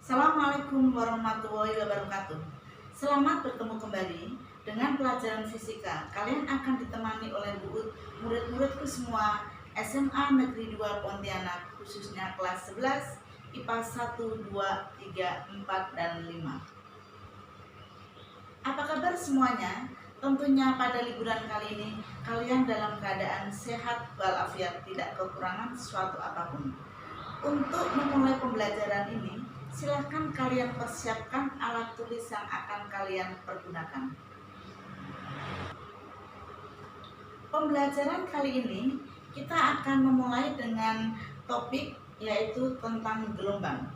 Assalamualaikum warahmatullahi wabarakatuh. Selamat bertemu kembali dengan pelajaran fisika. Kalian akan ditemani oleh murid-muridku semua SMA Negeri 2 Pontianak, khususnya kelas 11 IPA 1, 2, 3, 4, dan 5. Apa kabar semuanya? Tentunya pada liburan kali ini kalian dalam keadaan sehat walafiat, tidak kekurangan sesuatu apapun. Untuk memulai pembelajaran ini, silahkan kalian persiapkan alat tulis yang akan kalian pergunakan. Pembelajaran kali ini kita akan memulai dengan topik yaitu tentang gelombang.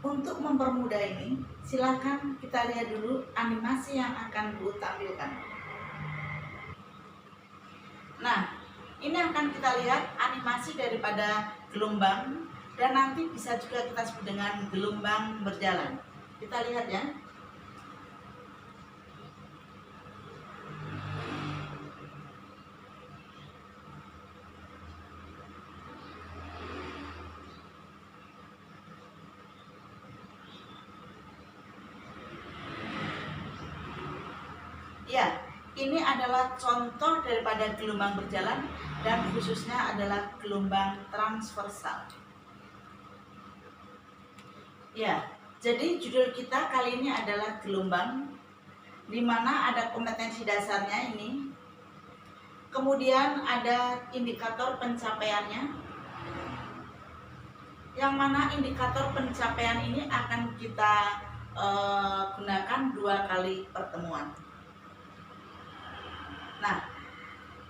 Untuk mempermudah ini, silahkan kita lihat dulu animasi yang akan Bu tampilkan. Nah, ini akan kita lihat animasi daripada gelombang, dan nanti bisa juga kita sebut dengan gelombang berjalan. Kita lihat ya. Ya, ini adalah contoh daripada gelombang berjalan dan khususnya adalah gelombang transversal. Ya, jadi judul kita kali ini adalah gelombang, di mana ada kompetensi dasarnya ini. Kemudian ada indikator pencapaiannya, yang mana indikator pencapaian ini akan kita gunakan 2 kali pertemuan. Nah,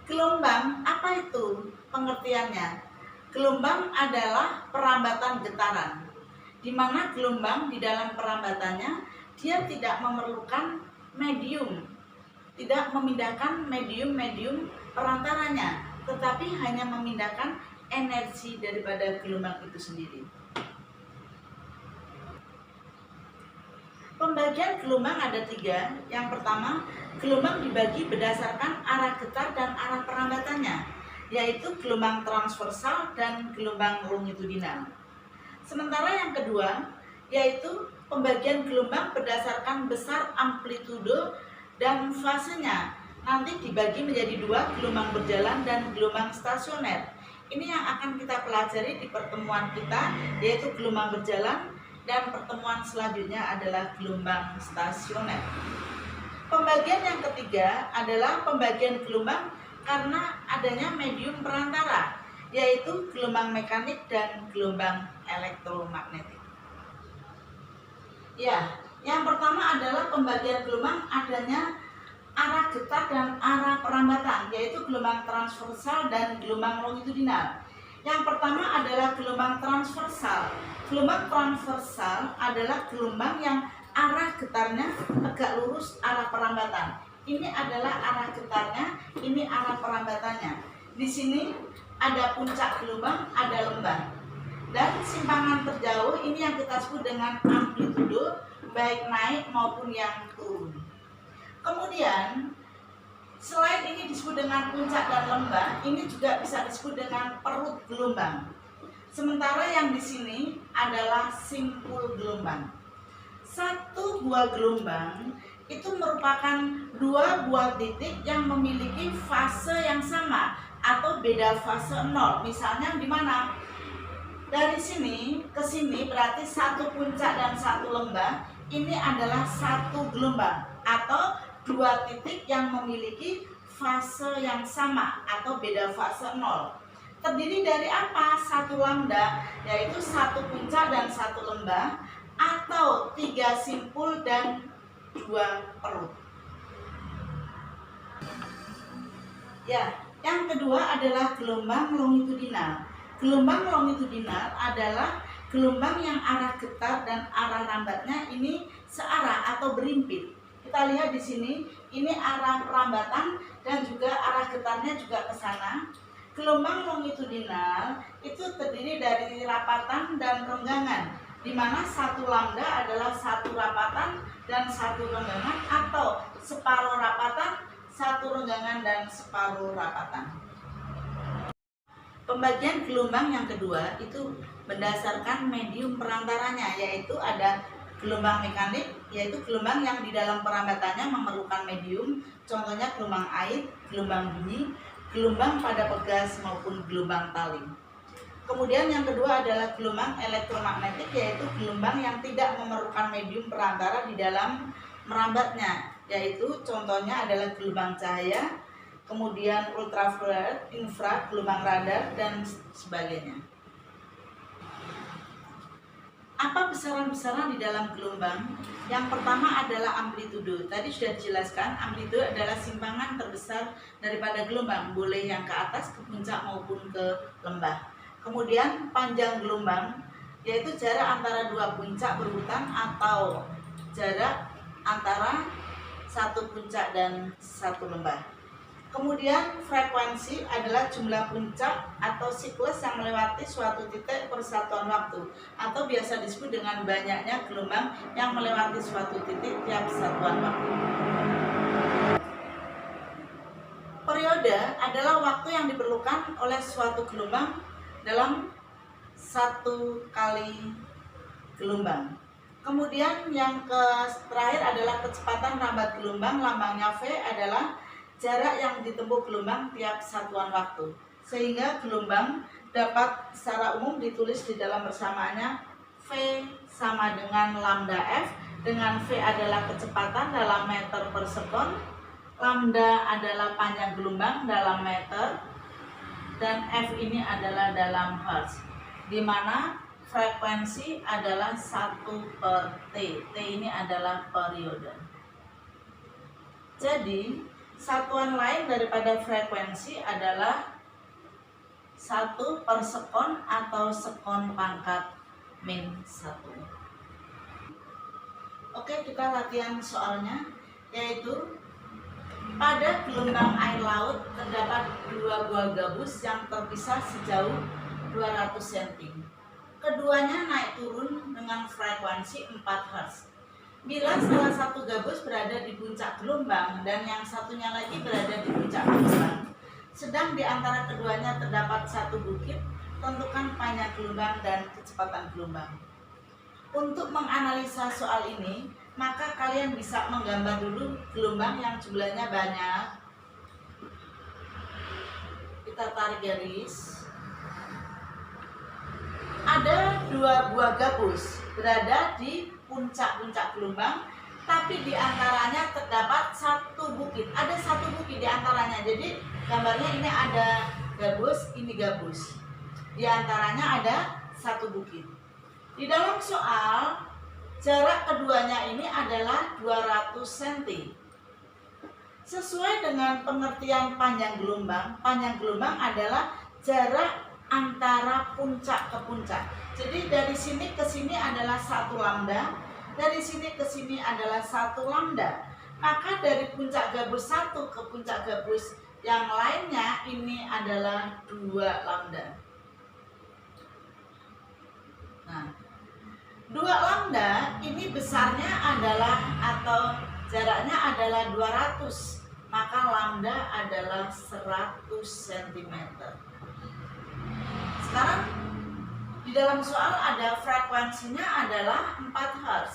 gelombang apa itu pengertiannya? Gelombang adalah perambatan getaran, di mana gelombang di dalam perambatannya dia tidak memerlukan medium, tidak memindahkan medium perantaranya, tetapi hanya memindahkan energi daripada gelombang itu sendiri. Pembagian gelombang ada 3. Yang pertama, gelombang dibagi berdasarkan arah getar dan arah perambatannya, yaitu gelombang transversal dan gelombang longitudinal. Sementara yang kedua, yaitu pembagian gelombang berdasarkan besar amplitudo dan fasenya. Nanti dibagi menjadi 2, gelombang berjalan dan gelombang stasioner. Ini yang akan kita pelajari di pertemuan kita, yaitu gelombang berjalan, dan pertemuan selanjutnya adalah gelombang stasioner. Pembagian yang ketiga adalah pembagian gelombang karena adanya medium perantara, yaitu gelombang mekanik dan gelombang elektromagnetik. Ya, yang pertama adalah pembagian gelombang adanya arah getar dan arah perambatan, yaitu gelombang transversal dan gelombang longitudinal. Yang pertama adalah gelombang transversal. Gelombang transversal adalah gelombang yang arah getarnya tegak lurus arah perambatan. Ini adalah arah getarnya, ini arah perambatannya. Di sini ada puncak gelombang, ada lembah. Dan simpangan terjauh ini yang kita sebut dengan amplitudo, baik naik maupun yang turun. Kemudian selain ini disebut dengan puncak dan lembah, ini juga bisa disebut dengan perut gelombang. Sementara yang di sini adalah simpul gelombang. Satu buah gelombang itu merupakan 2 buah titik yang memiliki fase yang sama atau beda fase 0. Misalnya di mana? Dari sini ke sini berarti 1 puncak dan 1 lembah. Ini adalah 1 gelombang atau 2 titik yang memiliki fase yang sama atau beda fase 0. Terdiri dari apa? 1 lambda, yaitu 1 puncak dan 1 lembah, atau 3 simpul dan 2 perut. Ya, yang kedua adalah gelombang longitudinal. Gelombang longitudinal adalah gelombang yang arah getar dan arah rambatnya ini searah atau berimpit. Kita lihat di sini, ini arah perambatan dan juga arah getarnya juga ke sana. Gelombang longitudinal itu terdiri dari rapatan dan renggangan, di mana 1 lambda adalah 1 rapatan dan 1 renggangan, atau separuh rapatan, 1 renggangan dan separuh rapatan. Pembagian gelombang yang kedua itu berdasarkan medium perantaranya, yaitu ada gelombang mekanik, yaitu gelombang yang di dalam perambatannya memerlukan medium, contohnya gelombang air, gelombang bunyi, gelombang pada pegas maupun gelombang tali. Kemudian yang kedua adalah gelombang elektromagnetik, yaitu gelombang yang tidak memerlukan medium perantara di dalam merambatnya, yaitu contohnya adalah gelombang cahaya, kemudian ultraviolet, infrared, gelombang radar, dan sebagainya. Apa besaran-besaran di dalam gelombang? Yang pertama adalah amplitudo. Tadi sudah dijelaskan, amplitudo adalah simpangan terbesar daripada gelombang, boleh yang ke atas, ke puncak maupun ke lembah. Kemudian panjang gelombang, yaitu jarak antara dua puncak berurutan atau jarak antara satu puncak dan satu lembah. Kemudian frekuensi adalah jumlah puncak atau siklus yang melewati suatu titik per satuan waktu, atau biasa disebut dengan banyaknya gelombang yang melewati suatu titik tiap satuan waktu. Periode adalah waktu yang diperlukan oleh suatu gelombang dalam satu kali gelombang. Kemudian yang terakhir adalah kecepatan rambat gelombang, lambangnya V adalah jarak yang ditempuh gelombang tiap satuan waktu. Sehingga gelombang dapat secara umum ditulis di dalam bersamaannya V sama dengan lambda F, dengan V adalah kecepatan dalam meter per sekon, lambda adalah panjang gelombang dalam meter, dan F ini adalah dalam hertz, di mana frekuensi adalah 1 per T. T ini adalah periode. Jadi, satuan lain daripada frekuensi adalah 1 per sekon atau sekon pangkat min 1. Oke, kita latihan soalnya, yaitu pada gelombang air laut terdapat dua buah gabus yang terpisah sejauh 200 cm. Keduanya naik turun dengan frekuensi 4 Hz. Bila salah satu gabus berada di puncak gelombang dan yang satunya lagi berada di puncak gelombang, sedang di antara keduanya terdapat satu bukit, tentukan panjang gelombang dan kecepatan gelombang. Untuk menganalisa soal ini, maka kalian bisa menggambar dulu gelombang yang jumlahnya banyak. Kita tarik garis. Ada dua buah gabus berada di puncak-puncak gelombang, tapi di antaranya terdapat satu bukit. Ada satu bukit di antaranya. Jadi gambarnya ini ada gabus, ini gabus. Di antaranya ada satu bukit. Di dalam soal, jarak keduanya ini adalah 200 cm. Sesuai dengan pengertian panjang gelombang adalah jarak antara puncak ke puncak. Jadi dari sini ke sini adalah 1 lambda, dari sini ke sini adalah 1 lambda. Maka dari puncak gabus 1 ke puncak gabus yang lainnya ini adalah 2 lambda. Nah, 2 lambda ini besarnya adalah atau jaraknya adalah 200, maka lambda adalah 100 cm. Sekarang di dalam soal ada frekuensinya adalah 4 Hz.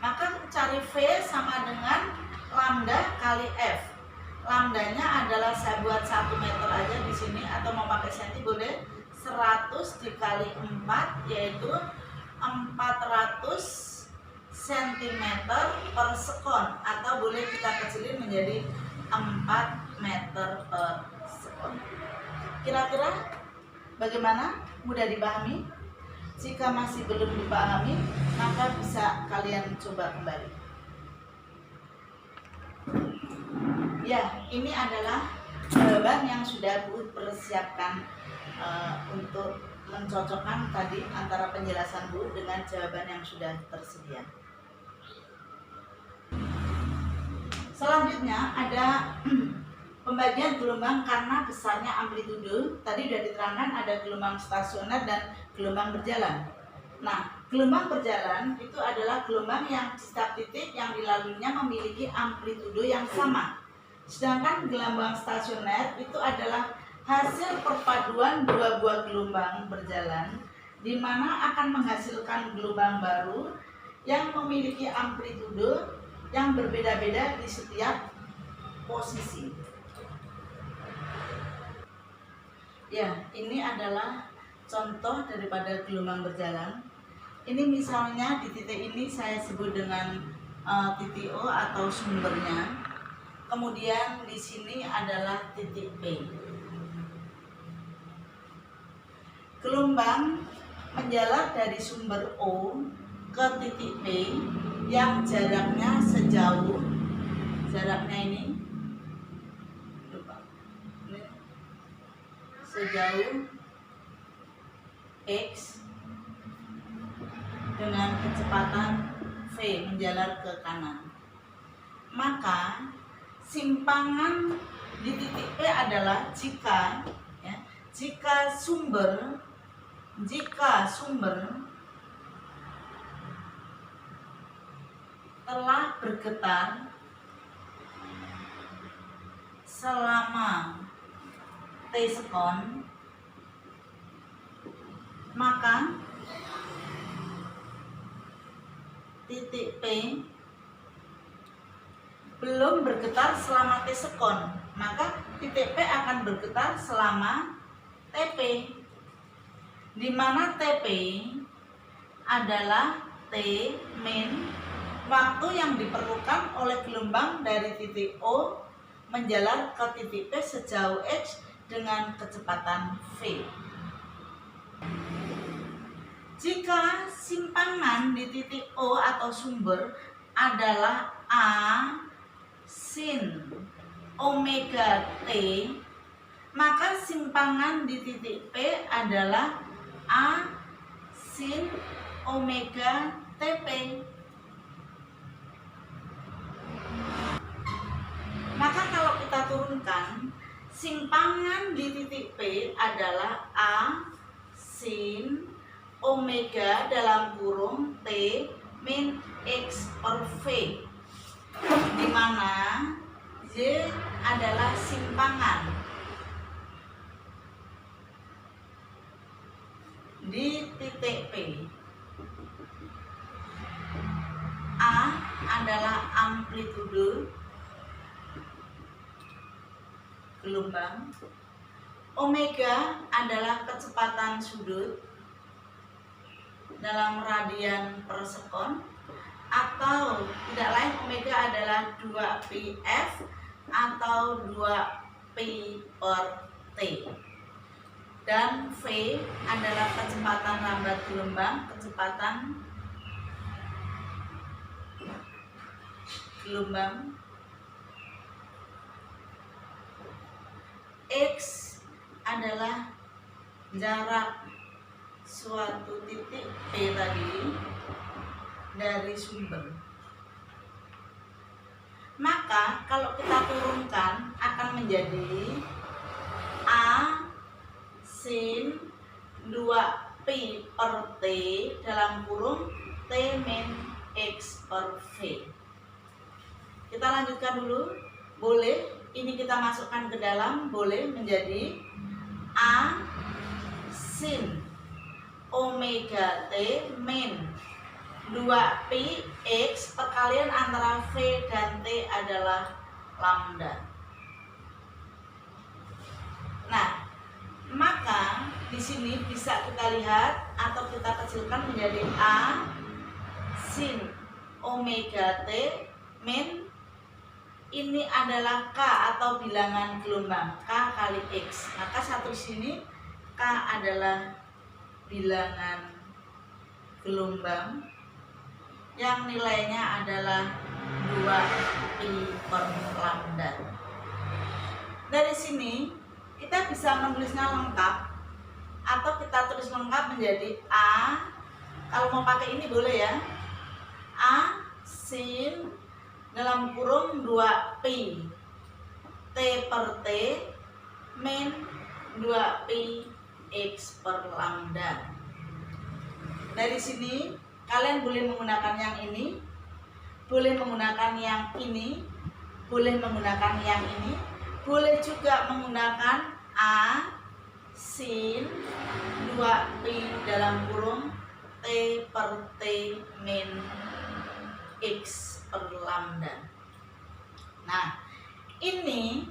Maka cari V sama dengan lambda kali F. Lambdanya adalah saya buat 1 meter aja di sini, atau mau pakai senti boleh. 100 dikali 4 yaitu 400 cm per sekon, atau boleh kita kecilin menjadi 4 meter per sekon. Kira-kira bagaimana? Mudah dipahami? Jika masih belum dipahami, maka bisa kalian coba kembali. Ya, ini adalah jawaban yang sudah Bu persiapkan untuk mencocokkan tadi antara penjelasan Bu dengan jawaban yang sudah tersedia. Selanjutnya ada pembagian gelombang karena besarnya amplitudo. Tadi sudah diterangkan ada gelombang stasioner dan gelombang berjalan. Nah, gelombang berjalan itu adalah gelombang yang di setiap titik yang dilaluinya memiliki amplitudo yang sama. Sedangkan gelombang stasioner itu adalah hasil perpaduan dua buah gelombang berjalan di mana akan menghasilkan gelombang baru yang memiliki amplitude yang berbeda-beda di setiap posisi. Ya, ini adalah contoh daripada gelombang berjalan. Ini misalnya di titik ini saya sebut dengan titik O atau sumbernya. Kemudian di sini adalah titik P. Gelombang menjalar dari sumber O ke titik P yang jaraknya sejauh sejauh X dengan kecepatan V menjalar ke kanan. Maka simpangan di titik P adalah jika sumber telah bergetar selama T sekon, maka titik P belum bergetar selama T sekon, maka titik P akan bergetar selama TP, di mana TP adalah T min waktu yang diperlukan oleh gelombang dari titik O menjalar ke titik P sejauh X dengan kecepatan V. Jika simpangan di titik O atau sumber adalah A sin omega T, maka simpangan di titik P adalah A sin omega TP. Maka kalau kita turunkan, simpangan di titik P adalah A sin omega dalam kurung T min X per V, di mana Y adalah simpangan di titik P. A adalah amplitude gelombang, omega adalah kecepatan sudut dalam radian per sekon, atau tidak lain omega adalah 2πf atau 2π per T, dan V adalah kecepatan lambat gelombang, X adalah jarak suatu titik P tadi dari sumber. Maka kalau kita turunkan akan menjadi A sin 2π per T dalam kurung T min X per V. Kita lanjutkan dulu. Boleh ini kita masukkan ke dalam, boleh menjadi A sin omega T min 2π X perkalian antara V dan T adalah lambda. Nah, maka di sini bisa kita lihat atau kita kecilkan menjadi A sin omega T min, ini adalah K atau bilangan gelombang, K kali X. Maka satu sini K adalah bilangan gelombang yang nilainya adalah 2π per lambda. Dari sini kita bisa menulisnya lengkap atau kita tulis lengkap menjadi A, kalau mau pakai ini boleh ya, A sin dalam kurung 2π T per T min 2π X per lambda. Dari sini kalian boleh menggunakan yang ini, boleh menggunakan yang ini, boleh menggunakan yang ini, boleh juga menggunakan A sin 2pi dalam kurung T per T min X per lambda. Nah, ini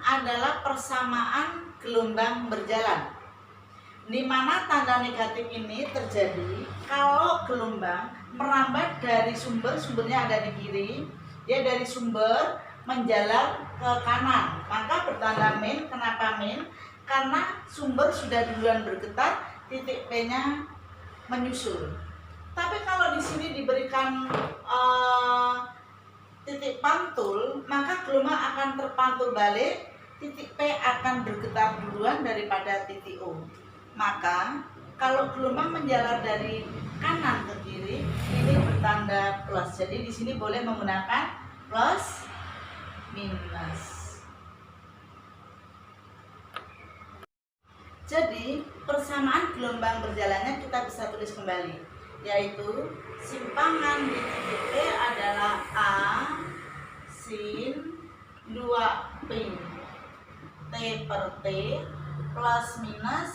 adalah persamaan gelombang berjalan, di mana tanda negatif ini terjadi kalau gelombang merambat dari sumbernya ada di kiri, dia dari sumber menjalar ke kanan, maka bertanda min. Kenapa min? Karena sumber sudah duluan bergetar, titik P-nya menyusul. Tapi kalau di sini diberikan titik pantul, maka gelombang akan terpantul balik, titik P akan bergetar duluan daripada titik O. Maka kalau gelombang menjalar dari kanan ke kiri, ini bertanda plus. Jadi di sini boleh menggunakan plus minus. Jadi persamaan gelombang berjalannya kita bisa tulis kembali, yaitu simpangan di titik P adalah A sin 2pi T per T plus minus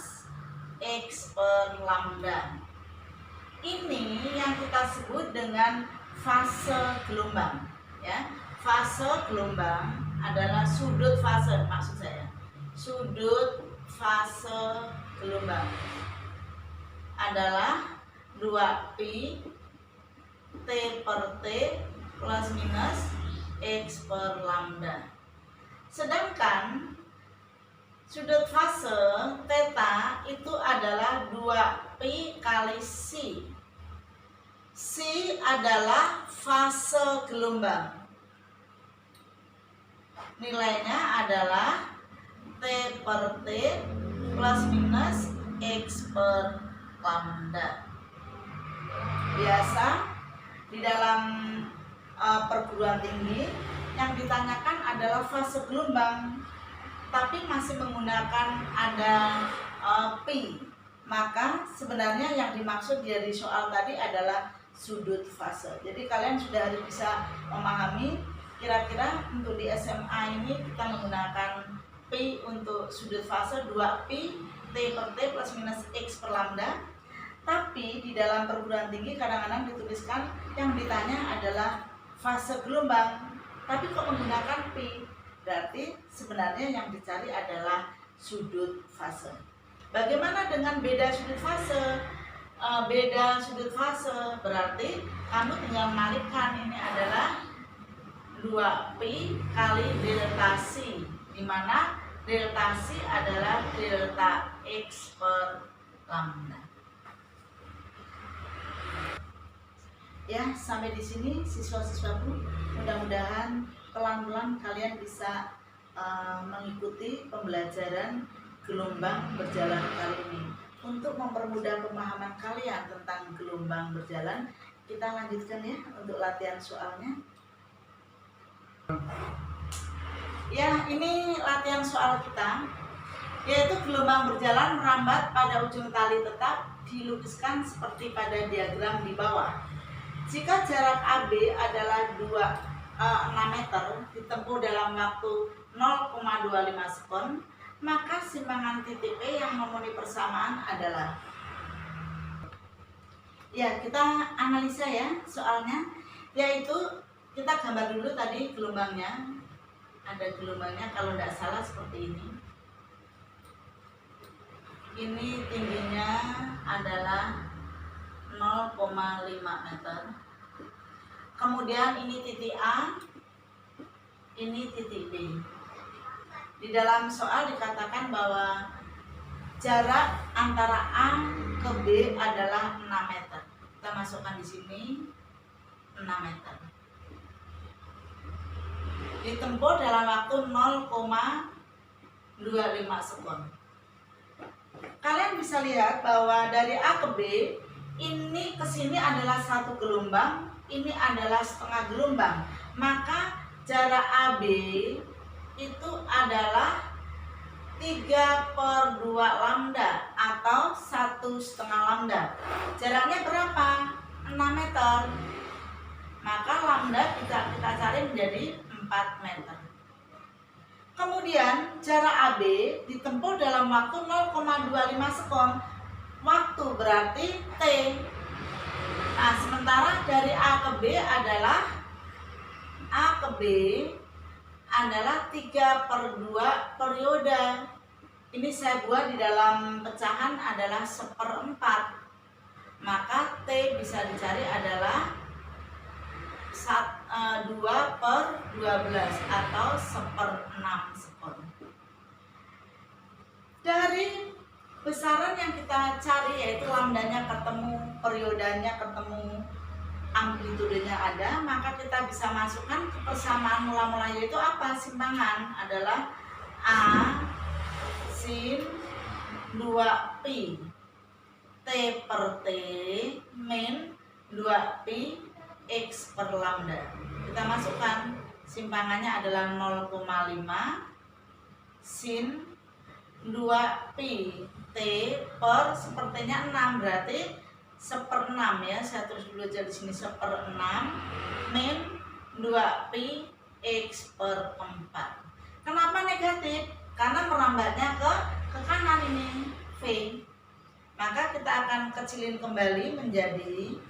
X per lambda. Ini yang kita sebut dengan fase gelombang, ya. Fase gelombang adalah sudut fase, maksud saya sudut fase gelombang adalah 2pi T per T plus minus X per lambda. Sedangkan sudut fase theta itu adalah 2pi kali C. C adalah fase gelombang. Nilainya adalah T per T plus minus X per lambda. Biasa di dalam perguruan tinggi yang ditanyakan adalah fase gelombang, tapi masih menggunakan ada pi. Maka sebenarnya yang dimaksud dari soal tadi adalah sudut fase. Jadi kalian sudah harus bisa memahami kira-kira untuk di SMA ini kita menggunakan pi untuk sudut fase 2pi T per T plus minus X per lambda. Tapi di dalam perguruan tinggi kadang-kadang dituliskan yang ditanya adalah fase gelombang, tapi kok menggunakan pi, berarti sebenarnya yang dicari adalah sudut fase. Bagaimana dengan beda sudut fase? Beda sudut fase berarti kamu tinggal mengalihkan, ini adalah 2pi kali delta C, di mana delta C adalah delta X per lambda. Ya, sampai di sini siswa-siswaku, mudah-mudahan pelan-pelan kalian bisa mengikuti pembelajaran gelombang berjalan kali ini. Untuk mempermudah pemahaman kalian tentang gelombang berjalan, kita lanjutkan ya untuk latihan soalnya. Ya, ini latihan soal kita, yaitu gelombang berjalan merambat pada ujung tali tetap, dilukiskan seperti pada diagram di bawah. Jika jarak AB adalah 6 meter ditempuh dalam waktu 0,25 sekon, maka simpangan titik P yang memenuhi persamaan adalah. Ya, kita analisa ya soalnya, yaitu kita gambar dulu tadi gelombangnya. Ada gelombangnya kalau tidak salah seperti ini. Ini tingginya adalah 0,5 meter. Kemudian ini titik A, ini titik B. Di dalam soal dikatakan bahwa jarak antara A ke B adalah 6 meter. Kita masukkan di sini 6 meter. Ditempuh dalam waktu 0,25 sekon. Kalian bisa lihat bahwa dari A ke B, ini ke sini adalah satu gelombang, ini adalah setengah gelombang. Maka jarak AB itu adalah 3/2 lambda atau 1,5 lambda. Jaraknya berapa? 6 meter. Maka lambda kita cari menjadi 4 meter. Kemudian jarak AB ditempuh dalam waktu 0,25 sekon. Waktu berarti T. Nah, sementara dari A ke B adalah 3/2 periode. Ini saya buat di dalam pecahan adalah 1/4. Maka T bisa dicari adalah 2/12 atau 1/6 sekon. Dari besaran yang kita cari yaitu lambdanya ketemu, periodanya ketemu, amplitudenya ada, maka kita bisa masukkan ke persamaan mula-mula, yaitu apa? Simpangan adalah A sin 2pi T per T min 2pi X per lambda. Kita masukkan simpangannya adalah 0,5 sin 2pi T per sepertinya 6, berarti 1/6 ya. Saya tulis dulu aja di sini 1/6 min 2pi X per 4. Kenapa negatif? Karena merambatnya ke kanan ini V. Maka kita akan kecilin kembali menjadi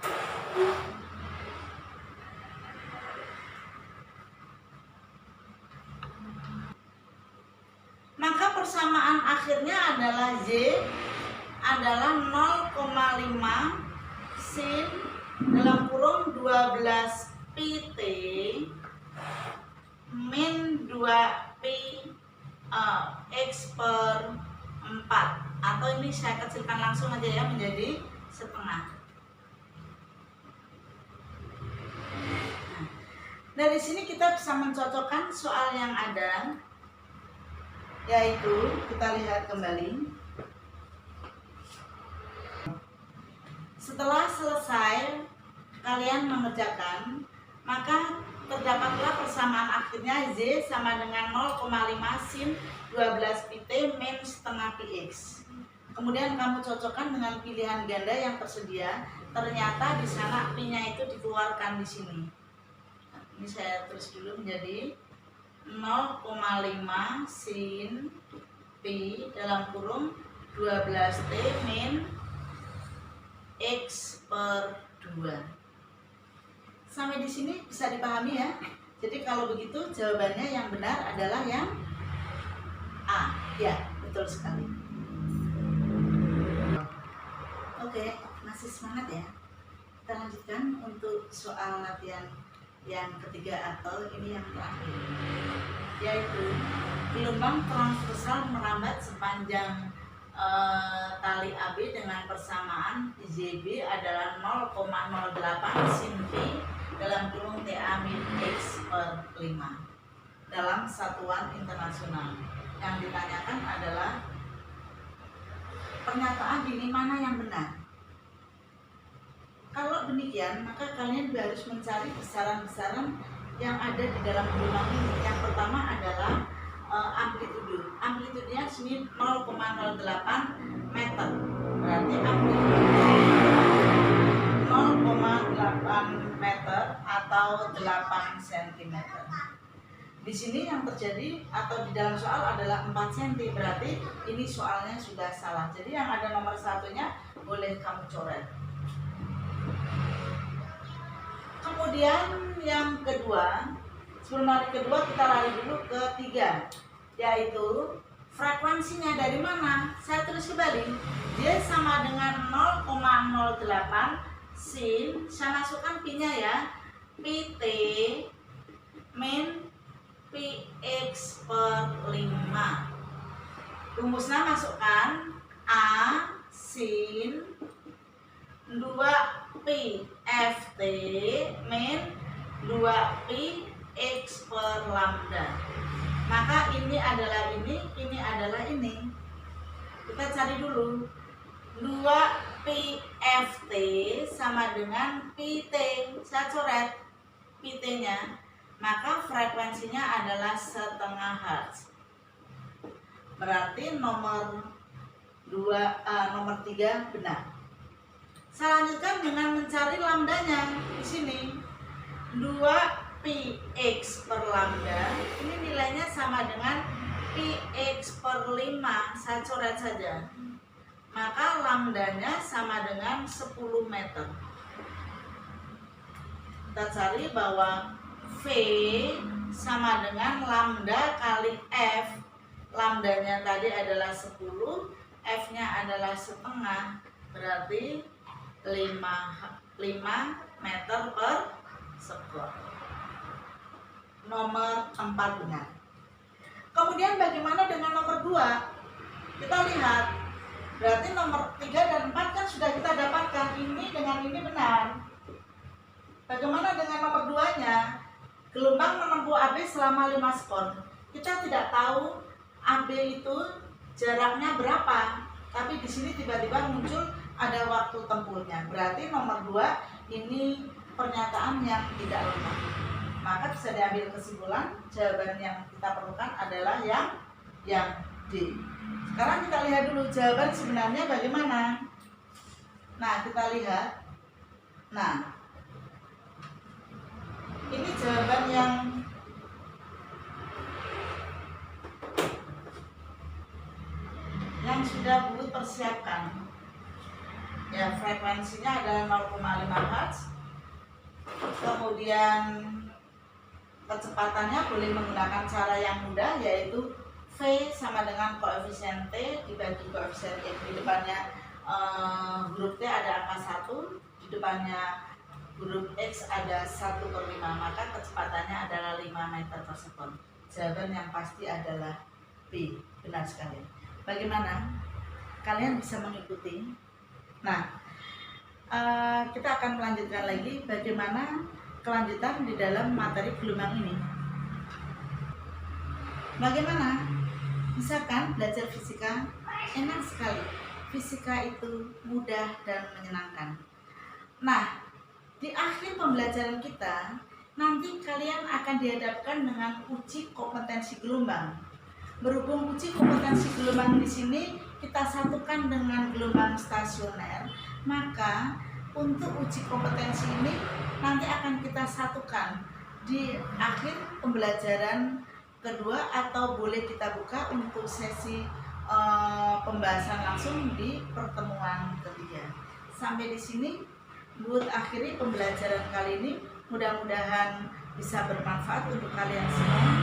persamaan akhirnya adalah Y adalah 0,5 sin dalam kurung 12 pt min 2pi X per 4, atau ini saya kecilkan langsung aja ya menjadi setengah. Nah, dari sini kita bisa mencocokkan soal yang ada, yaitu kita lihat kembali. Setelah selesai kalian mengerjakan, maka terdapatlah persamaan akhirnya Z sama dengan 0,5 sin 12 pt min setengah px. Kemudian kamu cocokkan dengan pilihan ganda yang tersedia. Ternyata di sana pi-nya itu dikeluarkan di sini. Ini saya tulis dulu menjadi 0,5 sin pi dalam kurung 12t min x per 2. Sampai di sini bisa dipahami ya. Jadi kalau begitu jawabannya yang benar adalah yang A. Ya, betul sekali. Oke, masih semangat ya. Kita lanjutkan untuk soal latihan yang ketiga atau ini yang terakhir, yaitu gelombang transversal merambat sepanjang tali AB dengan persamaan ZB adalah 0,08 sin pi dalam kurung TA min X per 5 dalam satuan internasional. Yang ditanyakan adalah pernyataan ini mana yang benar. Kalau demikian, maka kalian harus mencari besaran-besaran yang ada di dalam gelombang ini. Yang pertama adalah amplitude. Amplitudenya sini 0,08 meter. Berarti amplitudenya 0,8 meter atau 8 cm. Di sini yang terjadi atau di dalam soal adalah 4 cm. Berarti ini soalnya sudah salah. Jadi yang ada nomor satunya boleh kamu coret. Kemudian yang kedua, sebelum lari kedua kita lari dulu ke 3, yaitu frekuensinya dari mana? Saya tulis kembali, dia sama dengan 0,08 sin, saya masukkan pi-nya ya, pi t min pi x per 5. Rumusnya masukkan A sin 2pi ft min 2pi x per lambda. Maka ini adalah ini adalah ini. Kita cari dulu. 2pi ft sama dengan pi t. Saya coret pi t-nya. Maka frekuensinya adalah setengah Hz. Berarti nomor 3 benar. Saya lanjutkan dengan mencari lambdanya di sini. 2pi x per lambda ini nilainya sama dengan Px per 5, saya coret saja, maka lambdanya sama dengan 10 meter. Kita cari bahwa V sama dengan lambda kali F. Lambdanya tadi adalah 10, F-nya adalah setengah, berarti 5 meter per sekon. Nomor 4 benar. Kemudian bagaimana dengan nomor 2? Kita lihat, berarti nomor 3 dan 4 kan sudah kita dapatkan, ini dengan ini benar. Bagaimana dengan nomor 2-nya? Gelombang menempuh AB selama 5 sekon. Kita tidak tahu AB itu jaraknya berapa, tapi di sini tiba-tiba muncul ada waktu tempuhnya. Berarti nomor 2 ini pernyataan yang tidak lengkap. Maka bisa diambil kesimpulan jawaban yang kita perlukan adalah yang D. Sekarang kita lihat dulu jawaban sebenarnya bagaimana. Nah, kita lihat. Nah, ini jawaban yang sudah Bu persiapkan. Ya, frekuensinya adalah 0,5 Hz. Kemudian kecepatannya boleh menggunakan cara yang mudah, yaitu V sama dengan koefisien T dibagi koefisien X. Di depannya huruf T ada angka 1, di depannya huruf X ada 1/5, maka kecepatannya adalah 5 meter per sekon. Jawaban yang pasti adalah B. Benar sekali. Bagaimana? Kalian bisa mengikuti? Nah, kita akan melanjutkan lagi bagaimana kelanjutan di dalam materi gelombang ini. Bagaimana? Bisa kan belajar fisika? Enak sekali. Fisika itu mudah dan menyenangkan. Nah, di akhir pembelajaran kita, nanti kalian akan dihadapkan dengan uji kompetensi gelombang. Berhubung uji kompetensi gelombang di sini kita satukan dengan gelombang stasioner, maka untuk uji kompetensi ini nanti akan kita satukan di akhir pembelajaran kedua, atau boleh kita buka untuk sesi pembahasan langsung di pertemuan ketiga. Sampai di sini buat akhiri pembelajaran kali ini. Mudah-mudahan bisa bermanfaat untuk kalian semua.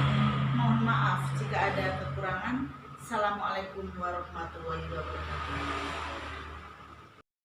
Mohon maaf jika ada kekurangan. Assalamualaikum warahmatullahi wabarakatuh.